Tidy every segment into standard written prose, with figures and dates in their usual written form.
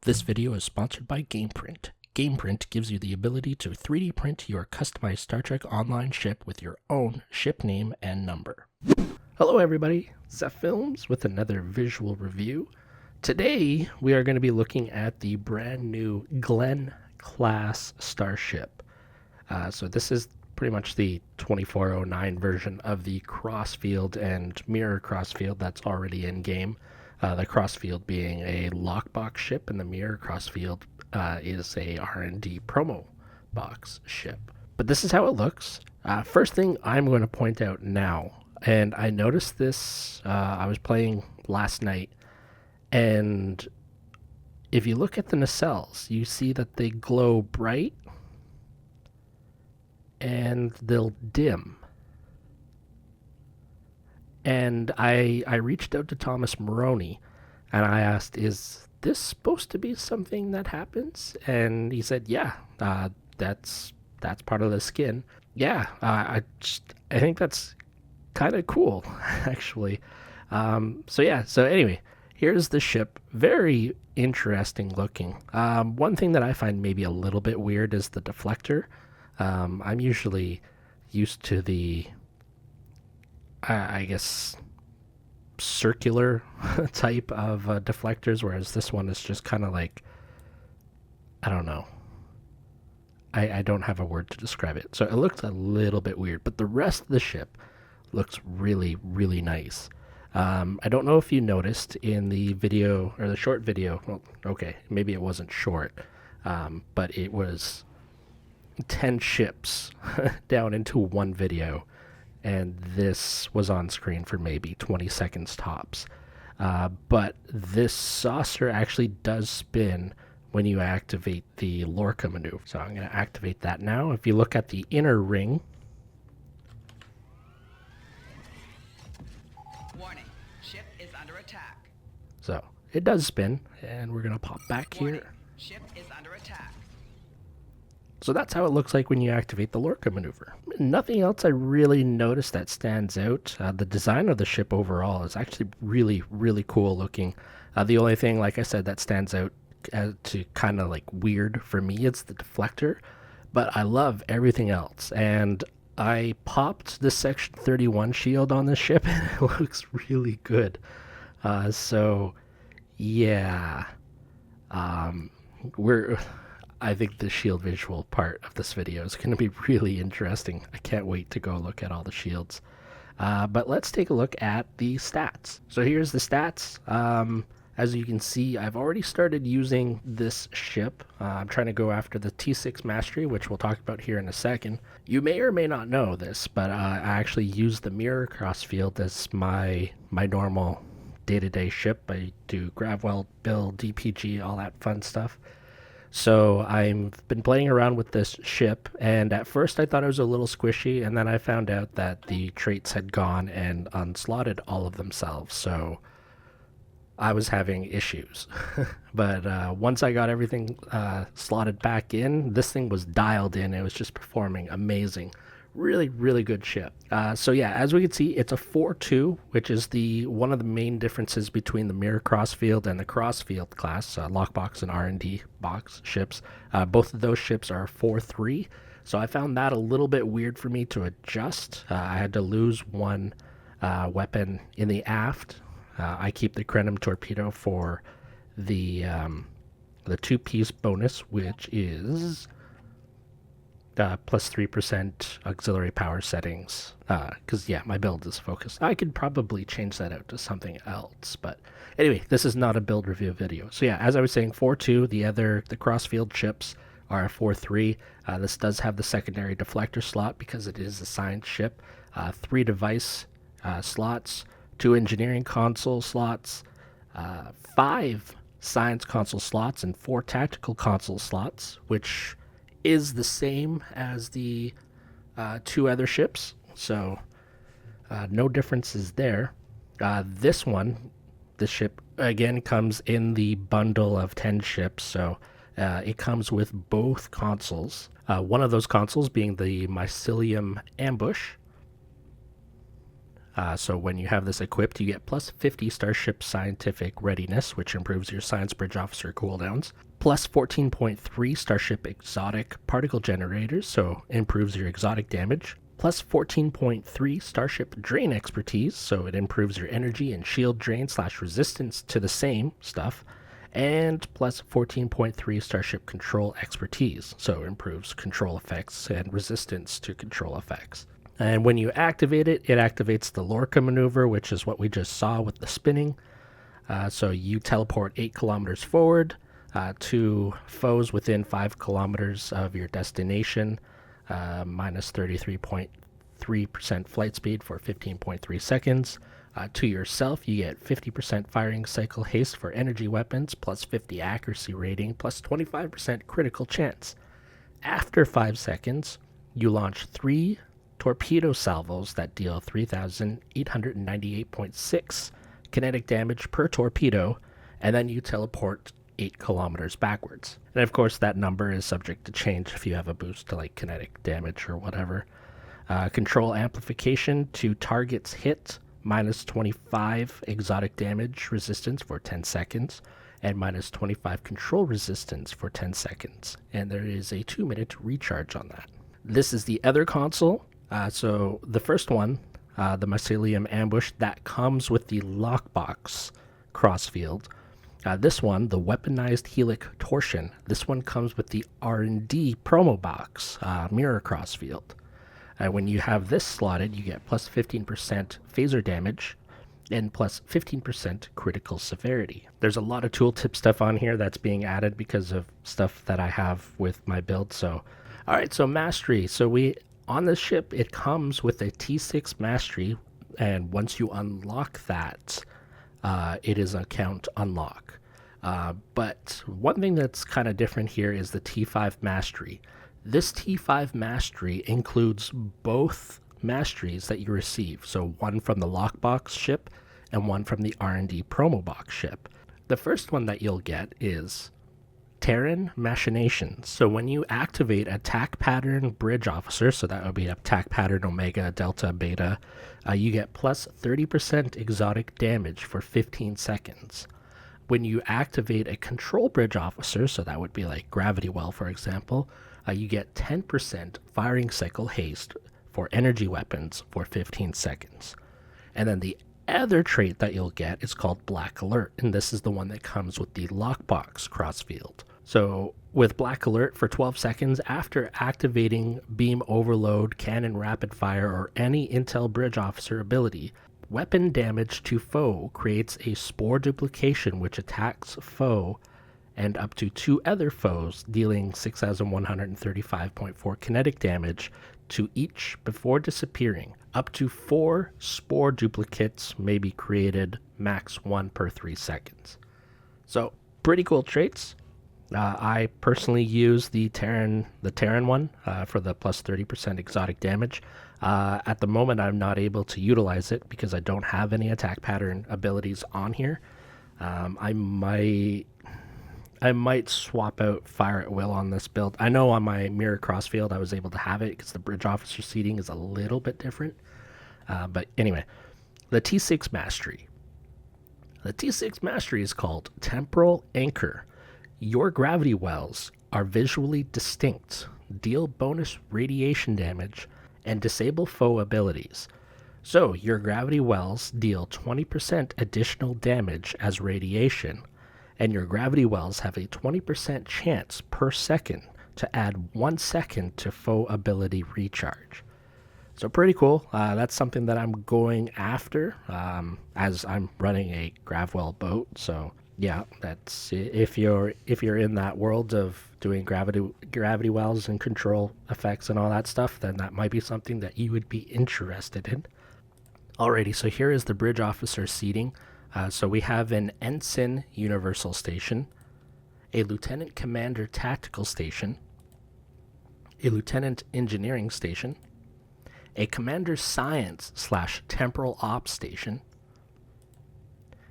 This video is sponsored by GamePrint. GamePrint gives you the ability to 3D print your customized Star Trek Online ship with your own ship name and number. Hello everybody, Zeph Films with another visual review. Today we are going to be looking at the brand new Glenn class starship. So this is pretty much the 2409 version of the Crossfield and Mirror Crossfield that's already in game. The Crossfield being a lockbox ship, and the Mirror Crossfield is a R&D promo box ship. But this is how it looks. First thing I'm going to point out now, and I noticed this, I was playing last night, and if you look at the nacelles, you see that they glow bright and they'll dim. And I reached out to Thomas Maroney and I asked, is this supposed to be something that happens? And he said, yeah, that's part of the skin. Yeah, I think that's kind of cool, actually. So anyway, here's the ship. Very interesting looking. One thing that I find maybe a little bit weird is the deflector. I'm usually used to the I guess circular type of deflectors, whereas this one is just kind of like, I don't know. I don't have a word to describe it. So it looks a little bit weird, but the rest of the ship looks really, really nice. I don't know if you noticed in the video, or the short video, well, okay, maybe it wasn't short, but it was 10 ships down into one video. And this was on screen for maybe 20 seconds tops. But this saucer actually does spin when you activate the Lorca maneuver. So I'm going to activate that now. If you look at the inner ring. Warning, ship is under attack. So it does spin, and we're going to pop back Warning, here. ship is under attack. So that's how it looks like when you activate the Lorca maneuver. Nothing else I really noticed that stands out. The design of the ship overall is actually really, really cool looking. The only thing, like I said, that stands out to kind of like weird for me is the deflector. But I love everything else. And I popped the Section 31 shield on this ship, and it looks really good. So, yeah. I think the shield visual part of this video is going to be really interesting. I can't wait to go look at all the shields. But let's take a look at the stats. So here's the stats. As you can see, I've already started using this ship. I'm trying to go after the T6 Mastery, which we'll talk about here in a second. You may or may not know this, but I actually use the Mirror Crossfield as my normal day-to-day ship. I do grav weld, build, DPG, all that fun stuff. So I've been playing around with this ship, and at first I thought it was a little squishy, and then I found out that the traits had gone and unslotted all of themselves, so I was having issues. But once I got everything slotted back in, this thing was dialed in. It was just performing amazing. Really, really good ship. So yeah, as we can see, it's a 4-2, which is one of the main differences between the Mirror Crossfield and the Crossfield class, lockbox and R&D box ships. Both of those ships are 4-3, so I found that a little bit weird for me to adjust. I had to lose one weapon in the aft. I keep the Crenum torpedo for the 2-piece bonus, which is plus 3% auxiliary power settings, because yeah, my build is focused. I could probably change that out to something else, but anyway, this is not a build review video. So yeah, as I was saying, 4-2, the Crossfield ships are 4-3. This does have the secondary deflector slot because it is a science ship. 3 device slots, 2 engineering console slots, 5 science console slots, and 4 tactical console slots, which is the same as the 2 other ships, so no differences there. This ship, again, comes in the bundle of 10 ships, so it comes with both consoles. One of those consoles being the Mycelium Ambush, So when you have this equipped, you get plus 50 Starship Scientific Readiness, which improves your Science Bridge Officer cooldowns. Plus 14.3 Starship Exotic Particle Generators, so improves your exotic damage. Plus 14.3 Starship Drain Expertise, so it improves your energy and shield drain / resistance to the same stuff. And plus 14.3 Starship Control Expertise, so improves control effects and resistance to control effects. And when you activate it, it activates the Lorca maneuver, which is what we just saw with the spinning. So you teleport 8 kilometers forward to foes within 5 kilometers of your destination, minus 33.3% flight speed for 15.3 seconds. To yourself, you get 50% firing cycle haste for energy weapons, plus 50 accuracy rating, plus 25% critical chance. After 5 seconds, you launch 3 torpedo salvos that deal 3,898.6 kinetic damage per torpedo, and then you teleport 8 kilometers backwards. And of course, that number is subject to change if you have a boost to like kinetic damage or whatever. Control amplification to targets hit, minus 25 exotic damage resistance for 10 seconds, and minus 25 control resistance for 10 seconds. And there is a 2-minute recharge on that. This is the other console. So the first one, the Mycelium Ambush, that comes with the lockbox Crossfield. This one, the Weaponized Helic Torsion, this one comes with the R&D promo box, Mirror Crossfield. When you have this slotted, you get plus 15% phaser damage and plus 15% critical severity. There's a lot of tooltip stuff on here that's being added because of stuff that I have with my build. So, all right, so mastery. So on this ship, it comes with a T6 mastery, and once you unlock that, it is a count unlock. But one thing that's kind of different here is the T5 mastery. This T5 mastery includes both masteries that you receive, so one from the lockbox ship and one from the R&D promo box ship. The first one that you'll get is Terran Machinations. So when you activate Attack Pattern Bridge Officer, so that would be Attack Pattern Omega, Delta, Beta, you get plus 30% exotic damage for 15 seconds. When you activate a Control Bridge Officer, so that would be like Gravity Well, for example, you get 10% firing cycle haste for energy weapons for 15 seconds. And then the other trait that you'll get is called Black Alert, and this is the one that comes with the lockbox Crossfield. So with Black Alert for 12 seconds after activating Beam Overload, Cannon Rapid Fire, or any Intel Bridge Officer ability, weapon damage to foe creates a spore duplication which attacks foe and up to 2 other foes, dealing 6,135.4 kinetic damage to each before disappearing. Up to 4 spore duplicates may be created, max 1 per 3 seconds. So, pretty cool traits. I personally use the Terran one for the plus 30% exotic damage. At the moment, I'm not able to utilize it because I don't have any attack pattern abilities on here. I might swap out Fire at Will on this build. I know on my Mirror Crossfield I was able to have it because the Bridge Officer seating is a little bit different. But anyway, the T6 Mastery. The T6 Mastery is called Temporal Anchor. Your gravity wells are visually distinct, deal bonus radiation damage, and disable foe abilities. So your gravity wells deal 20% additional damage as radiation, and your gravity wells have a 20% chance per second to add 1 second to foe ability recharge. So pretty cool. That's something that I'm going after as I'm running a Gravwell boat. So yeah, that's if you're in that world of doing gravity wells and control effects and all that stuff, then that might be something that you would be interested in. Alrighty, so here is the Bridge Officer seating. So we have an Ensign Universal Station, a Lieutenant Commander Tactical Station, a Lieutenant Engineering Station, a Commander Science / Temporal Ops Station,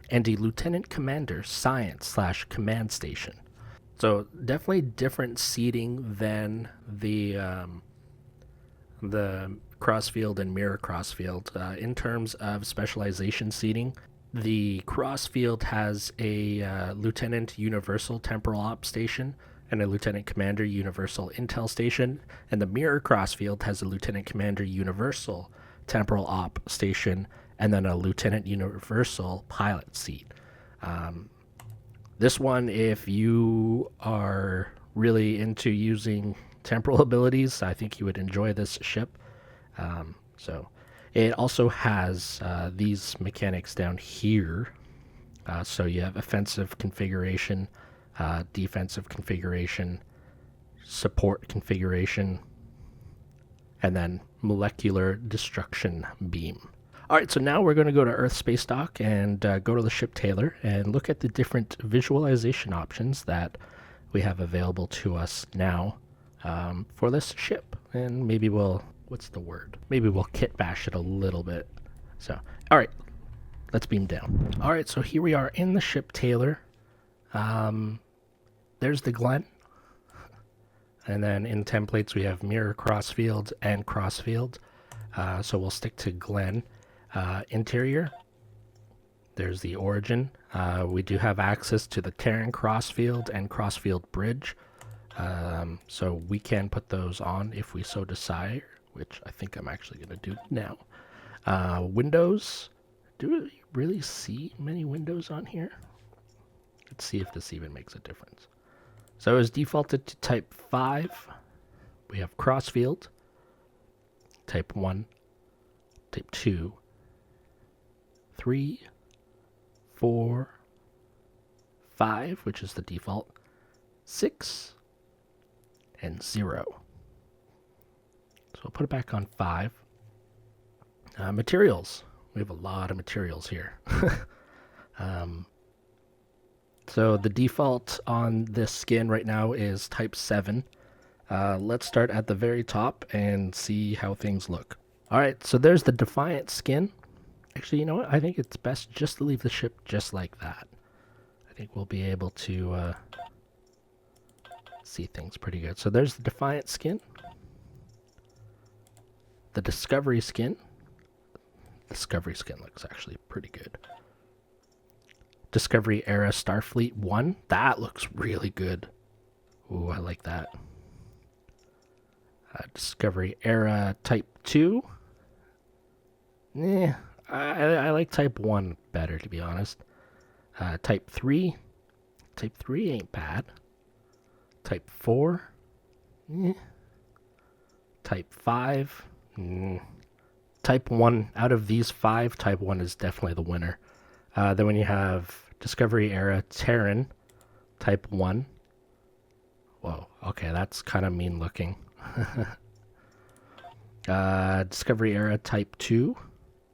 and a Lieutenant Commander Science / Command Station. So definitely different seating than the Crossfield and Mirror Crossfield. In terms of specialization seating, the Crossfield has a Lieutenant Universal Temporal Op station and a Lieutenant Commander Universal Intel station, and the Mirror Crossfield has a Lieutenant Commander Universal Temporal Op station and then a Lieutenant Universal pilot seat. This one, if you are really into using temporal abilities, I think you would enjoy this ship. So it also has these mechanics down here. So you have offensive configuration, defensive configuration, support configuration, and then molecular destruction beam. All right, so now we're going to go to Earth Space Dock and go to the ship Taylor and look at the different visualization options that we have available to us now for this ship. And maybe we'll, what's the word? Maybe we'll kit bash it a little bit. So, all right, let's beam down. All right, so here we are in the ship Taylor. There's the Glen. And then in templates, we have Mirror Crossfield and Crossfield. So we'll stick to Glen. Interior, there's the Origin. We do have access to the Terran Crossfield and Crossfield Bridge. So we can put those on if we so desire, which I think I'm actually going to do now. Windows. Do we really see many windows on here? Let's see if this even makes a difference. So it was defaulted to type 5. We have Crossfield, type 1, type 2, 3, 4, 5, which is the default, 6, and 0. So we'll put it back on 5. Materials. We have a lot of materials here. So the default on this skin right now is type 7. Let's start at the very top and see how things look. All right, so there's the Defiant skin. Actually, you know what? I think it's best just to leave the ship just like that. I think we'll be able to see things pretty good. So there's the Defiant skin. The Discovery skin. Discovery skin looks actually pretty good. Discovery Era Starfleet 1. That looks really good. Ooh, I like that. Discovery Era Type 2. I like Type 1 better, to be honest. Type 3. Type 3 ain't bad. Type 4. Type 5. Type 1. Out of these 5, Type 1 is definitely the winner. Then when you have Discovery Era Terran, Type 1. Whoa, okay, that's kind of mean looking. Discovery Era Type 2.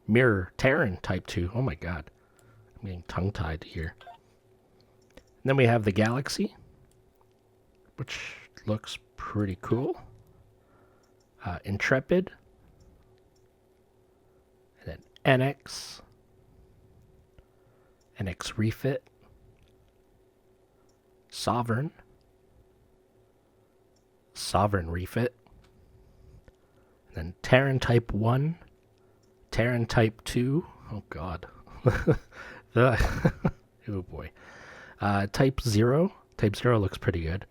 Mirror Terran Type 2. Oh my god. I'm getting tongue-tied here. And then we have the Galaxy, which looks pretty cool. Intrepid. And then NX. NX Refit. Sovereign. Sovereign Refit. And then Terran Type 1. Terran Type 2. Oh, God. Oh, boy. Type 0. Type 0 looks pretty good.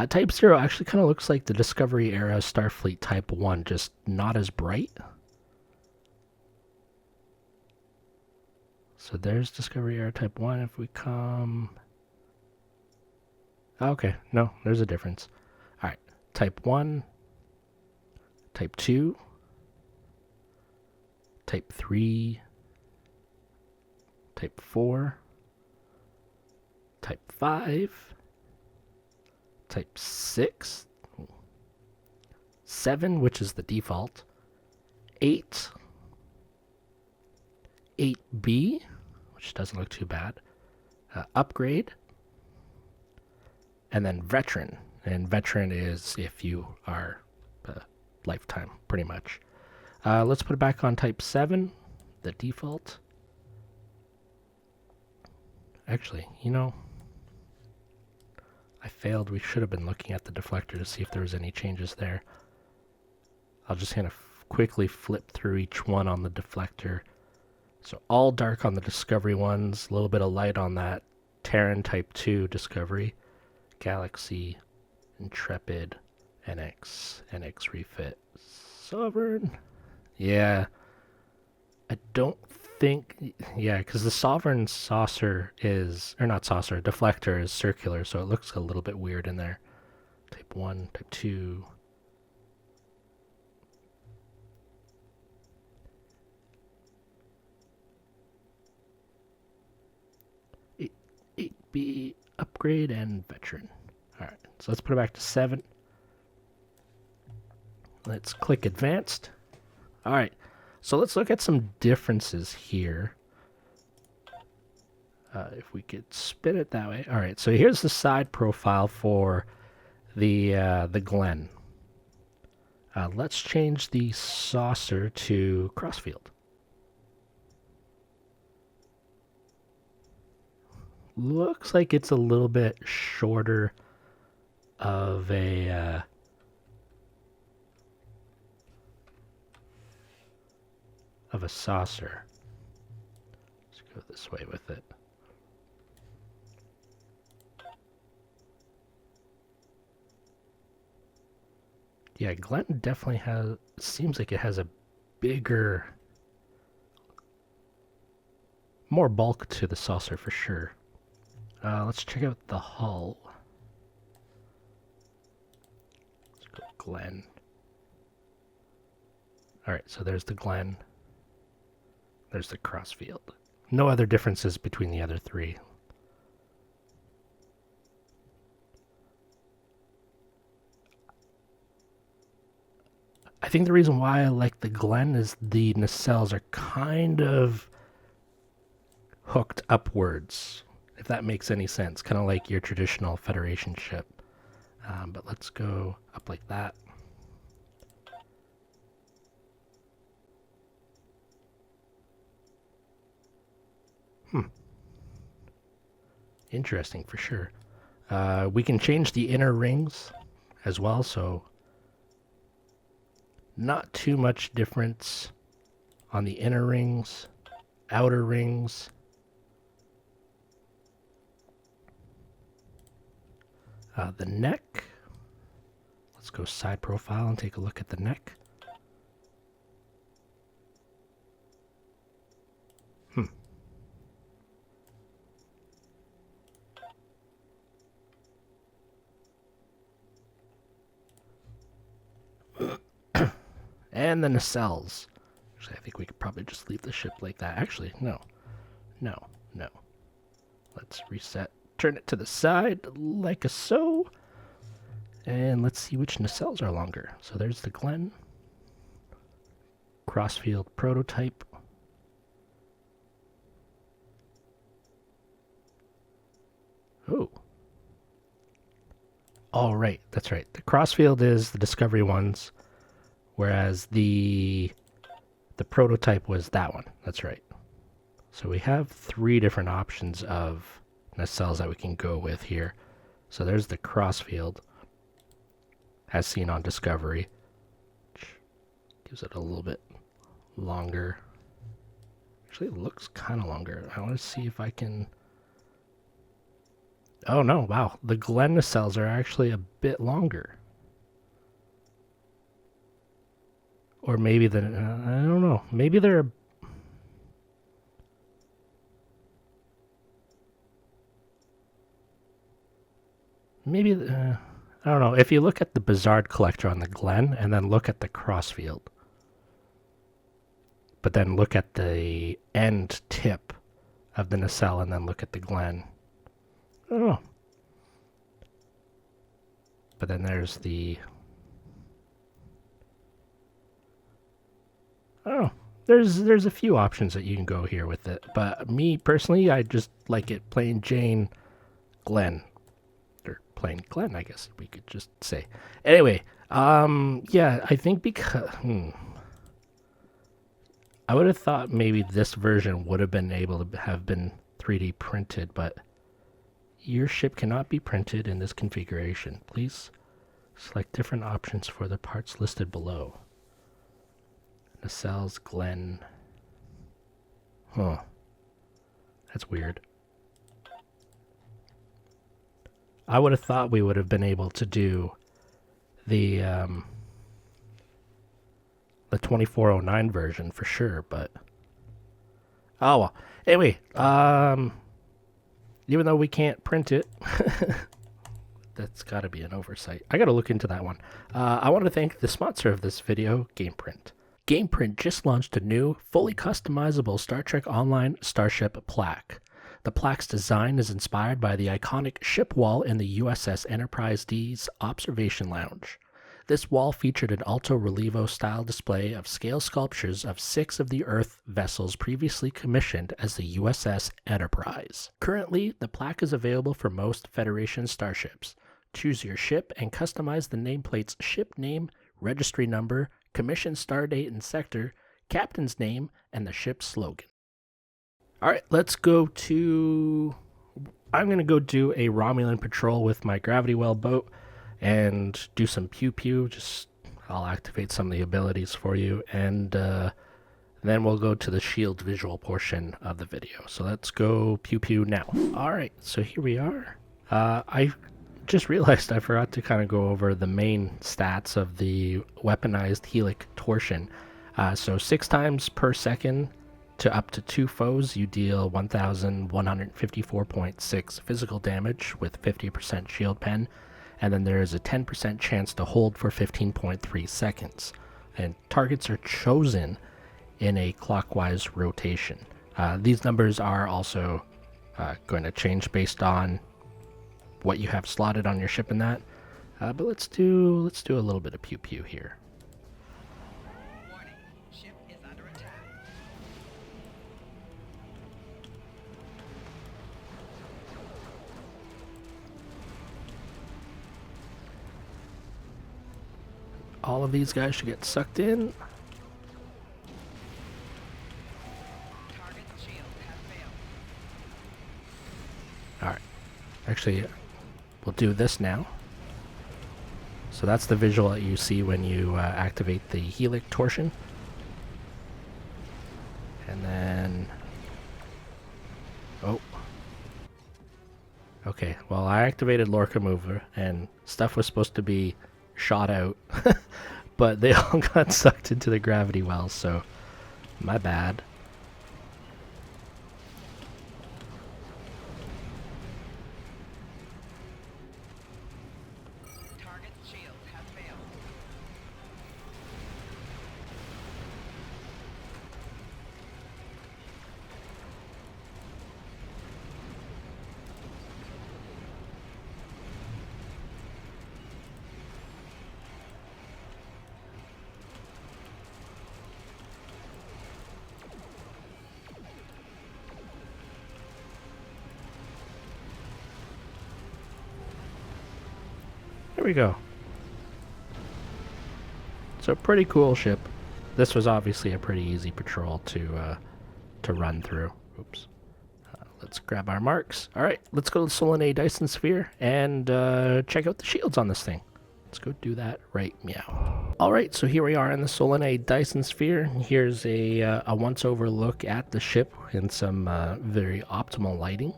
Type 0 actually kind of looks like the Discovery Era Starfleet Type 1, just not as bright. So there's Discovery Era Type 1. If we come... Okay, no, there's a difference. Alright, Type 1, Type 2, Type 3, Type 4, Type 5, Type 6, 7, which is the default, 8, 8B, which doesn't look too bad, Upgrade, and then Veteran. And Veteran is if you are lifetime, pretty much. Let's put it back on Type 7, the default. Actually, you know, I failed. We should have been looking at the deflector to see if there was any changes there. I'll just kind of quickly flip through each one on the deflector. So all dark on the Discovery ones, a little bit of light on that Terran Type 2 Discovery, Galaxy, Intrepid, NX refit, Sovereign. Yeah, I don't think, yeah, because the Sovereign saucer is, or not saucer, deflector is circular, so it looks a little bit weird in there. Type 1, Type 2. B upgrade and veteran. Alright, so let's put it back to 7. Let's click advanced. Alright, so let's look at some differences here. If we could spin it that way. Alright, so here's the side profile for the Glen. Let's change the saucer to Crossfield. Looks like it's a little bit shorter of a saucer. Let's go this way with it. Yeah, Glen definitely has, seems like it has a bigger, more bulk to the saucer for sure. Let's check out the hull. Let's go Glen. Alright, so there's the Glen. There's the Crossfield. No other differences between the other three. I think the reason why I like the Glen is the nacelles are kind of hooked upwards, if that makes any sense. Kind of like your traditional Federation ship. But let's go up like that. Interesting for sure. We can change the inner rings as well, so not too much difference on the inner rings, outer rings. The neck. Let's go side profile and take a look at the neck. And the nacelles. Actually, I think we could probably just leave the ship like that. Actually, no. Let's reset. Turn it to the side like so. And let's see which nacelles are longer. So there's the Glen. Crossfield prototype. Oh. Oh, right. That's right. The Crossfield is the Discovery ones, whereas the prototype was that one. That's right. So we have 3 different options of nacelles that we can go with here. So there's the Crossfield, as seen on Discovery, which gives it a little bit longer. Actually, it looks kind of longer. I want to see if I can... Oh no, wow. The Glen nacelles are actually a bit longer. Or maybe the... I don't know. Maybe they're... Maybe... I don't know. If you look at the Bizarre collector on the Glen, and then look at the Crossfield, but then look at the end tip of the nacelle, and then look at the Glen. I don't know. But then there's the... Oh, there's a few options that you can go here with it. But me, personally, I just like it plain Jane Glen. Or plain Glen, I guess we could just say. Anyway, yeah, I think because... I would have thought maybe this version would have been able to have been 3D printed, but your ship cannot be printed in this configuration. Please select different options for the parts listed below. Nacelles Glen. Huh. That's weird. I would have thought we would have been able to do the 2409 version for sure, but oh well. Anyway, even though we can't print it, that's got to be an oversight. I got to look into that one. I want to thank the sponsor of this video, GamePrint. GamePrint just launched a new, fully customizable Star Trek Online Starship plaque. The plaque's design is inspired by the iconic ship wall in the USS Enterprise D's observation lounge. This wall featured an alto relievo style display of scale sculptures of 6 of the Earth vessels previously commissioned as the USS Enterprise. Currently, the plaque is available for most Federation starships. Choose your ship and customize the nameplate's ship name, registry number, commission stardate and sector, captain's name, and the ship's slogan. Alright, let's go to... I'm going to go do a Romulan patrol with my gravity well boat and do some pew-pew. I'll activate some of the abilities for you, and then we'll go to the shield visual portion of the video. So let's go pew-pew now. Alright, so here we are. I just realized I forgot to kind of go over the main stats of the weaponized helic torsion. So 6 times per second to up to 2 foes, you deal 1,154.6 physical damage with 50% shield pen, and then there is a 10% chance to hold for 15.3 seconds. And targets are chosen in a clockwise rotation. These numbers are also going to change based on what you have slotted on your ship in that. But let's do a little bit of pew pew here. Warning. Ship is under attack. All of these guys should get sucked in. Target's shield has failed. Alright. Actually, we'll do this now. So that's the visual that you see when you activate the helic torsion. And then... oh. Okay, well I activated Lorca Mover, and stuff was supposed to be shot out. But they all got sucked into the gravity wells, so my bad. Target's shield has failed. There we go. So pretty cool ship. This was obviously a pretty easy patrol to run through. Oops. Let's grab our marks. All right, let's go to the Solanae Dyson Sphere and check out the shields on this thing. Let's go do that right meow. All right, so here we are in the Solanae Dyson Sphere. Here's a once-over look at the ship in some very optimal lighting.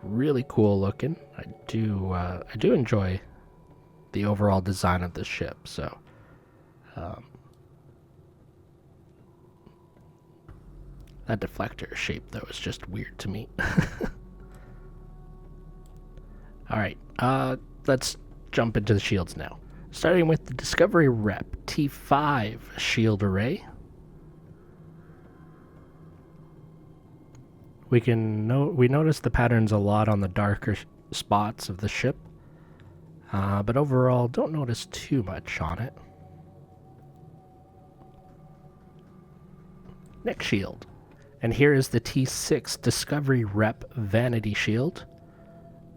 Really cool looking. I do enjoy the overall design of the ship. So, that deflector shape though is just weird to me. All right, let's jump into the shields now. Starting with the Discovery Rep T5 shield array. We notice the patterns a lot on the darker spots of the ship, but overall don't notice too much on it. Next shield, and here is the T6 Discovery Rep Vanity Shield.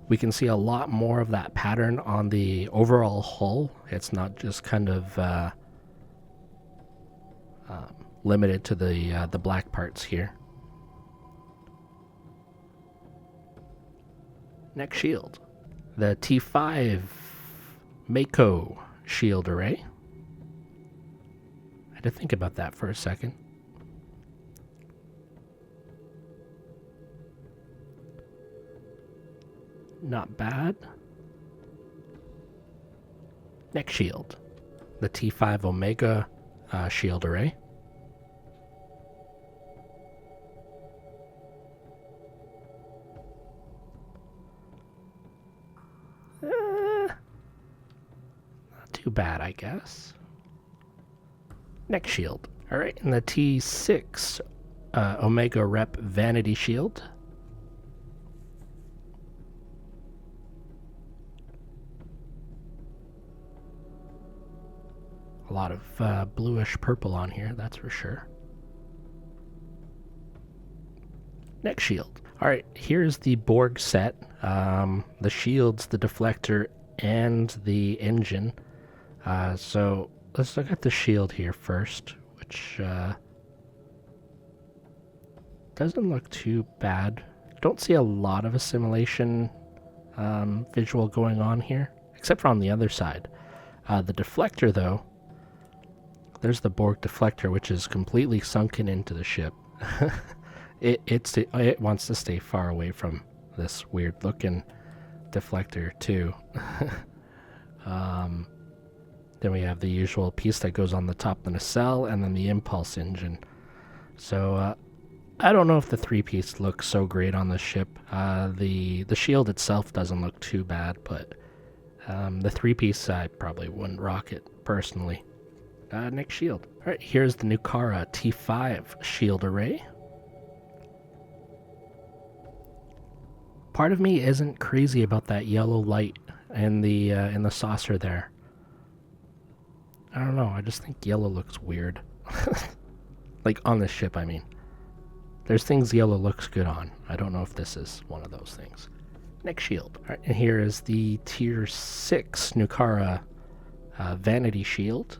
We can see a lot more of that pattern on the overall hull. It's not just kind of limited to the black parts here. Next shield, the T5 Mako shield array. I had to think about that for a second. Not bad. Next shield. The T5 Omega shield array. Not too bad, I guess. Next shield. Alright, and the T6 Omega Rep Vanity Shield. A lot of bluish purple on here, that's for sure. Next shield. Alright, here's the Borg set. The shields, the deflector, and the engine. So let's look at the shield here first, which doesn't look too bad. Don't see a lot of assimilation visual going on here, except for on the other side. The deflector, though, there's the Borg deflector, which is completely sunken into the ship. It wants to stay far away from this weird-looking deflector, too. Then we have the usual piece that goes on the top of the nacelle, and then the impulse engine. So, I don't know if the three-piece looks so great on this ship. The shield itself doesn't look too bad, but the three-piece I probably wouldn't rock it, personally. Next shield. Alright, here's the Nukara T5 shield array. Part of me isn't crazy about that yellow light in the saucer there. I don't know, I just think yellow looks weird. Like, on the ship, I mean. There's things yellow looks good on. I don't know if this is one of those things. Next shield. Alright, and here is the Tier 6 Nukara Vanity Shield.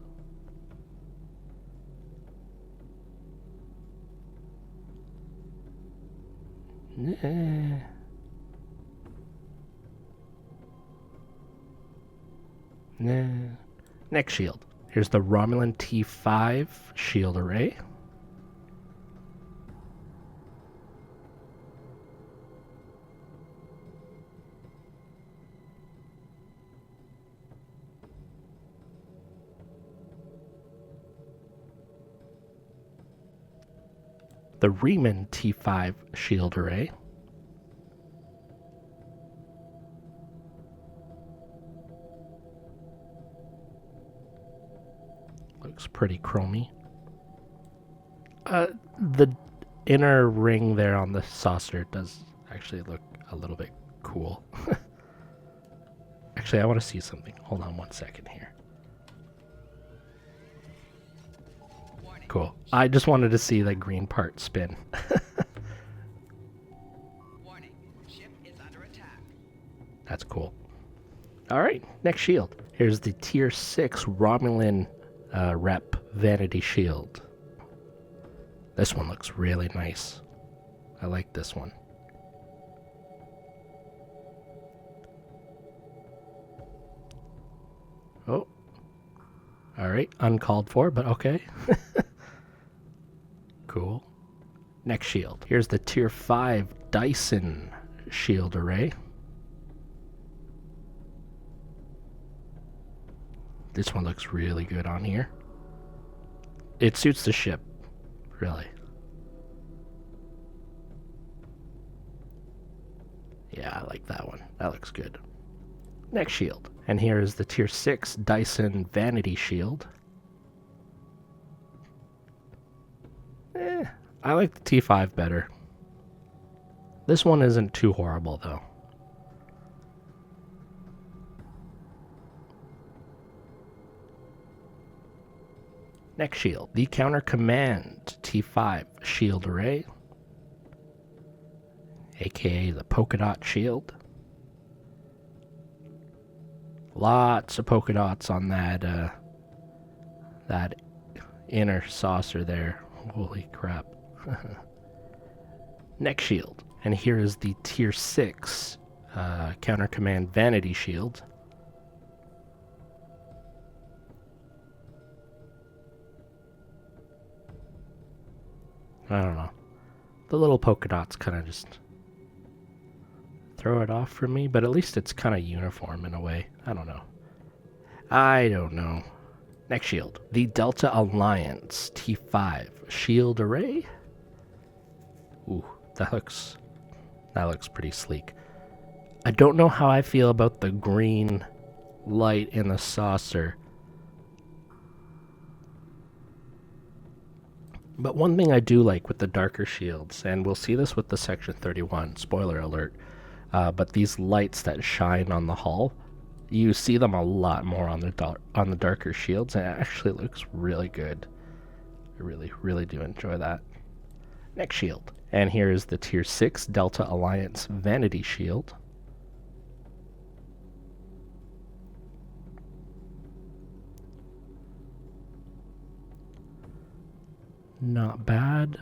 Nah. Next shield. Here's the Romulan T5 shield array. The Riemann T5 shield array. Looks pretty chromy. The inner ring there on the saucer does actually look a little bit cool. Actually, I want to see something. Hold on one second here. Cool. I just wanted to see the green part spin. Warning. Ship is under attack. That's cool. Alright, next shield. Here's the Tier 6 Romulan Rep Vanity Shield. This one looks really nice. I like this one. Oh. Alright, uncalled for, but okay. Cool. Next shield. Here's the Tier 5 Dyson shield array. This one looks really good on here. It suits the ship, really. Yeah, I like that one. That looks good. Next shield. And here is the Tier 6 Dyson Vanity Shield. I like the T5 better. This one isn't too horrible, though. Next shield. The Counter Command T5 shield array. AKA the polka dot shield. Lots of polka dots on that that inner saucer there. Holy crap. Next shield. And here is the Tier 6 Counter Command Vanity Shield. I don't know. The little polka dots kind of just throw it off for me, but at least it's kind of uniform in a way. I don't know. I don't know. Next shield. The Delta Alliance T5 shield array. Ooh, that looks pretty sleek. I don't know how I feel about the green light in the saucer. But one thing I do like with the darker shields, and we'll see this with the Section 31, spoiler alert, but these lights that shine on the hull, you see them a lot more on the darker shields, and it actually looks really good. I really do enjoy that. Next shield. And here is the Tier 6 Delta Alliance Vanity Shield. Not bad.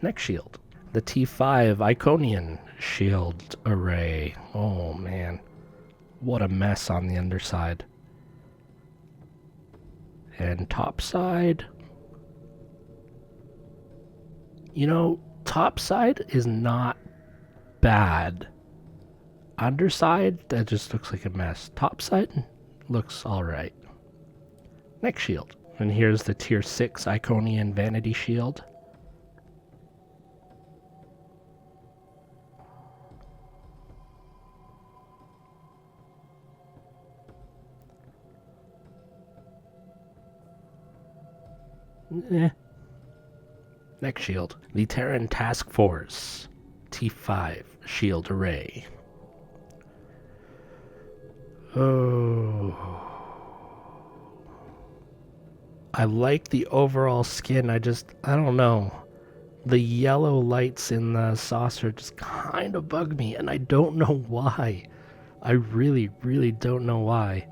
Next shield. The T5 Iconian Shield Array. Oh man. What a mess on the underside. And topside. You know, topside is not bad. Underside, that just looks like a mess. Topside looks alright. Next shield. And here's the Tier 6 Iconian Vanity Shield. Next shield. The Terran Task Force T5 Shield Array. Oh. I like the overall skin. I don't know. The yellow lights in the saucer just kind of bug me, and I don't know why. I really don't know why.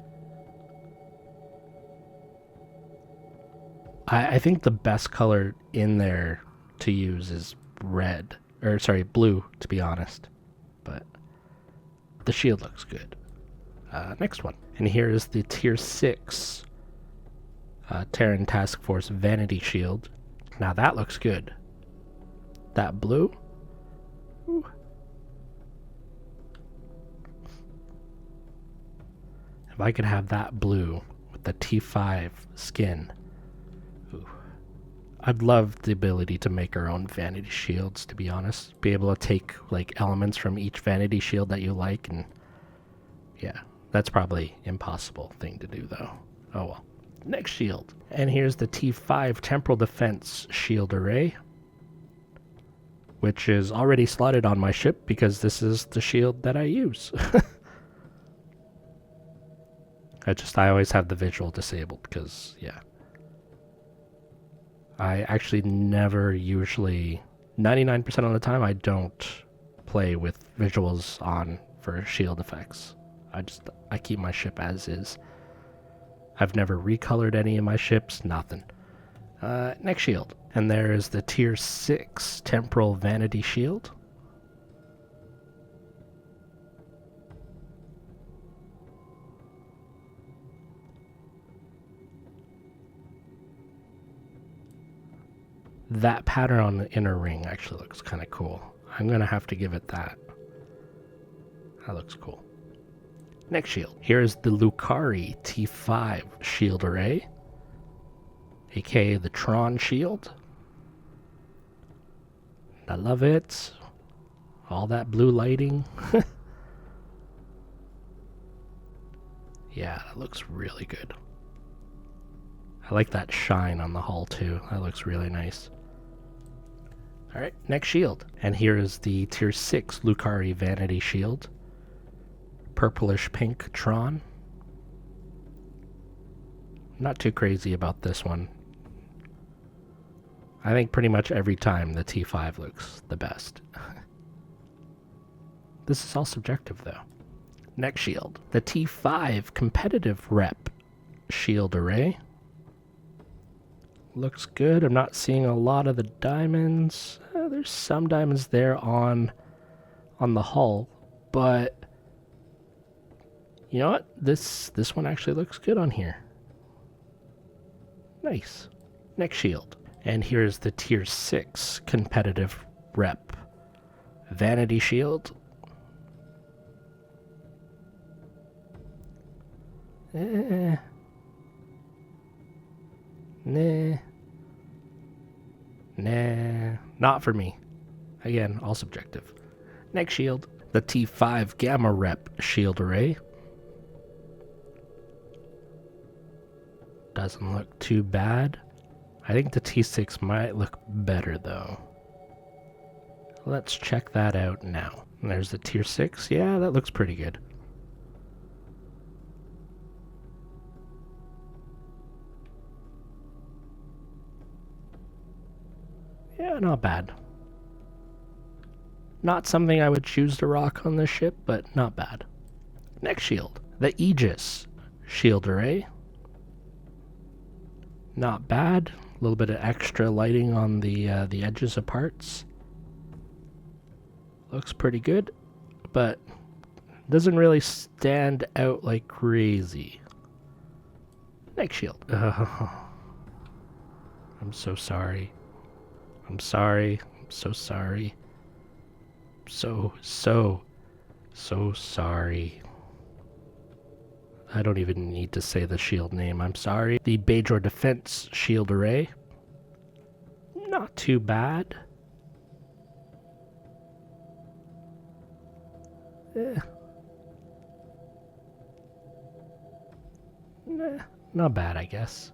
I think the best color in there to use is red. Or, sorry, blue, to be honest. But the shield looks good. Next one. And here is the Tier 6 Terran Task Force Vanity Shield. Now that looks good. That blue. Ooh. If I could have that blue with the T5 skin. Ooh. I'd love the ability to make our own vanity shields, to be honest. Be able to take like elements from each vanity shield that you like, and yeah, that's probably impossible thing to do though. Oh well. Next shield. And here's the T5 Temporal Defense Shield Array, which is already slotted on my ship because this is the shield that I use. I always have the visual disabled because, yeah. I actually never usually, 99% of the time, I don't play with visuals on for shield effects. I keep my ship as is. I've never recolored any of my ships, nothing. Next shield. And there is the Tier 6 Temporal Vanity Shield. That pattern on the inner ring actually looks kind of cool. I'm going to have to give it that. That looks cool. Next shield. Here's the Lucari T5 Shield Array, aka the Tron Shield. I love it. All that blue lighting. Yeah, that looks really good. I like that shine on the hull too. That looks really nice. Alright, next shield. And here is the Tier 6 Lucari Vanity Shield. Purplish pink Tron. Not too crazy about this one. I think pretty much every time the T5 looks the best. This is all subjective though. Next shield. The T5 Competitive Rep Shield Array. Looks good. I'm not seeing a lot of the diamonds. There's some diamonds there on the hull, but you know what? This one actually looks good on here. Nice. Next shield. And here's the tier 6 competitive rep. Vanity shield. Nah. Nah. Not for me. Again, all subjective. Next shield. The T5 Gamma Rep shield array. Doesn't look too bad. I think the T6 might look better though. Let's check that out now. And there's the tier 6. Yeah, that looks pretty good. Yeah, not bad. Not something I would choose to rock on this ship, but not bad. Next shield. The Aegis shield array. Not bad. A little bit of extra lighting on the edges of parts. Looks pretty good, but doesn't really stand out like crazy. Next shield. I'm so sorry. I'm sorry. I'm so sorry. So sorry. I don't even need to say the shield name. I'm sorry. The Bajor Defense shield array. Not too bad. Nah, not bad, I guess.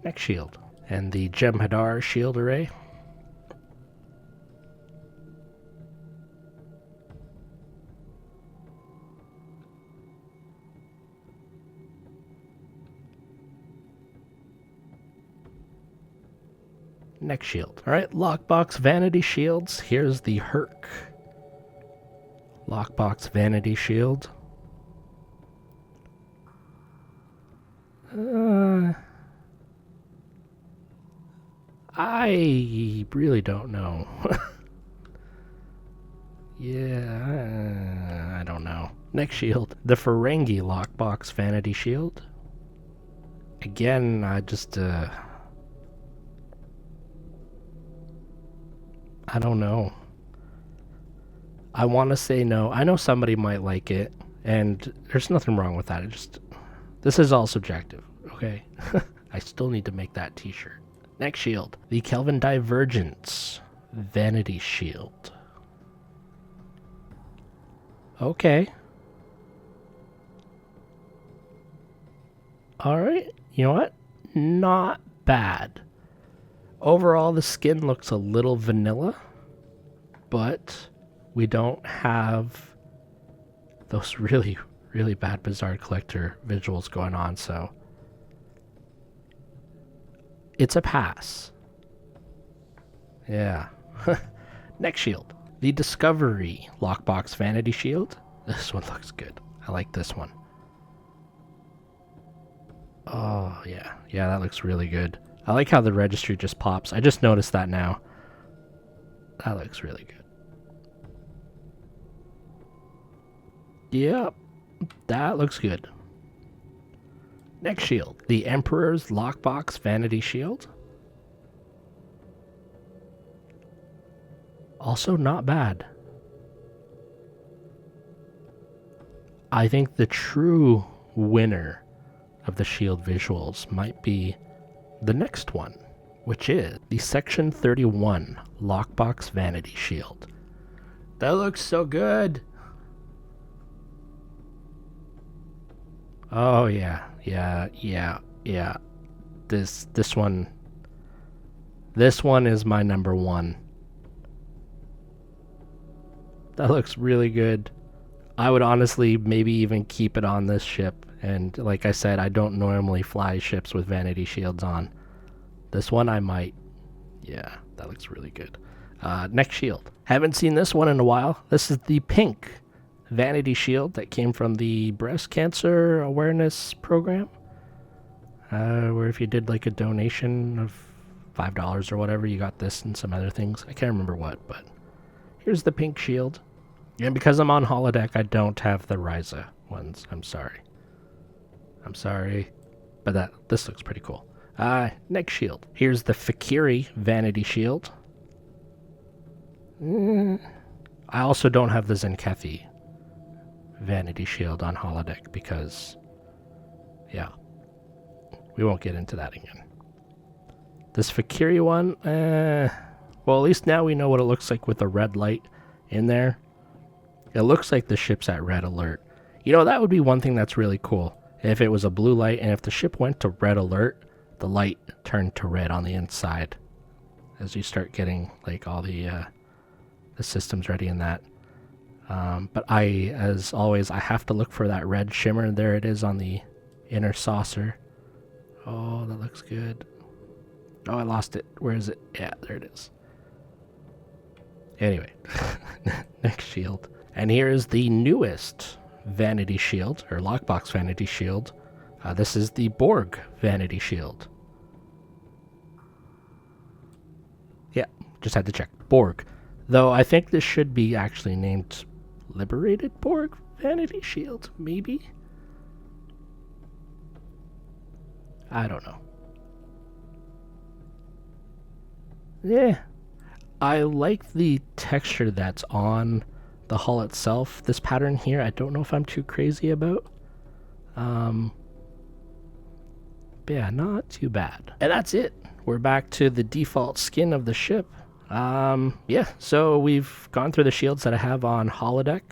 Next shield. And the Jem'Hadar shield array. Next shield. Alright, lockbox vanity shields. Here's the Herc. Lockbox vanity shield. I really don't know. Yeah, I don't know. Next shield. The Ferengi lockbox vanity shield. Again, I just, I don't know. I want to say no. I know somebody might like it, and there's nothing wrong with that. It just, this is all subjective, okay? I still need to make that t-shirt. Next shield. The Kelvin Divergence vanity shield. Okay. Alright, you know what? Not bad. Overall, the skin looks a little vanilla, but we don't have those really, really bad Bizarre Collector visuals going on, so it's a pass. Yeah. Next shield. The Discovery Lockbox Vanity Shield. This one looks good. I like this one. Oh, yeah. Yeah, that looks really good. I like how the registry just pops. I just noticed that now. That looks really good. Yep. That looks good. Next shield. The Emperor's Lockbox Vanity Shield. Also not bad. I think the true winner of the shield visuals might be the next one, which is the Section 31 Lockbox Vanity Shield. That looks so good. Oh yeah. This one is my number one. That looks really good. I would honestly maybe even keep it on this ship. And like I said, I don't normally fly ships with vanity shields on. This one I might. Yeah, that looks really good. Next shield. Haven't seen this one in a while. This is the pink vanity shield that came from the breast cancer awareness program. Where if you did like a donation of $5 or whatever, you got this and some other things. I can't remember what, but here's the pink shield. And because I'm on holodeck, I don't have the Ryza ones. I'm sorry. But this looks pretty cool. Next shield. Here's the Fakiri Vanity Shield. I also don't have the Zenkethi Vanity Shield on holodeck because, yeah, we won't get into that again. This Fakiri one, well, at least now we know what it looks like with the red light in there. It looks like the ship's at red alert. You know, that would be one thing that's really cool. If it was a blue light and if the ship went to red alert, the light turned to red on the inside as you start getting like all the systems ready in that. But as always, I have to look for that red shimmer. There it is on the inner saucer. Oh, that looks good. Oh, I lost it. Where is it? Yeah, there it is. Anyway, next shield. And here is the newest Vanity Shield, or Lockbox Vanity Shield. This is the Borg Vanity Shield. Yeah, just had to check. Borg. Though I think this should be actually named Liberated Borg Vanity Shield, maybe? I don't know. Yeah. I like the texture that's on the hull itself. This pattern here, I don't know if I'm too crazy about. But yeah, not too bad. And that's it. We're back to the default skin of the ship. Yeah, so we've gone through the shields that I have on holodeck.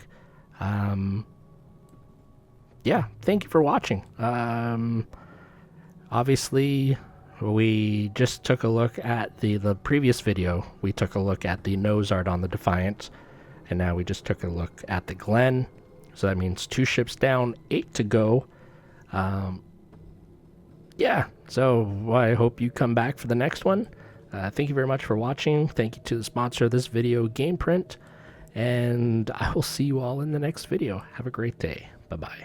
Yeah, thank you for watching. Obviously, we just took a look at the previous video. We took a look at the nose art on the Defiant, and now we just took a look at the Glen. So that means 2 ships down, 8 to go. Yeah, so I hope you come back for the next one. Thank you very much for watching. Thank you to the sponsor of this video, GamePrint. And I will see you all in the next video. Have a great day. Bye-bye.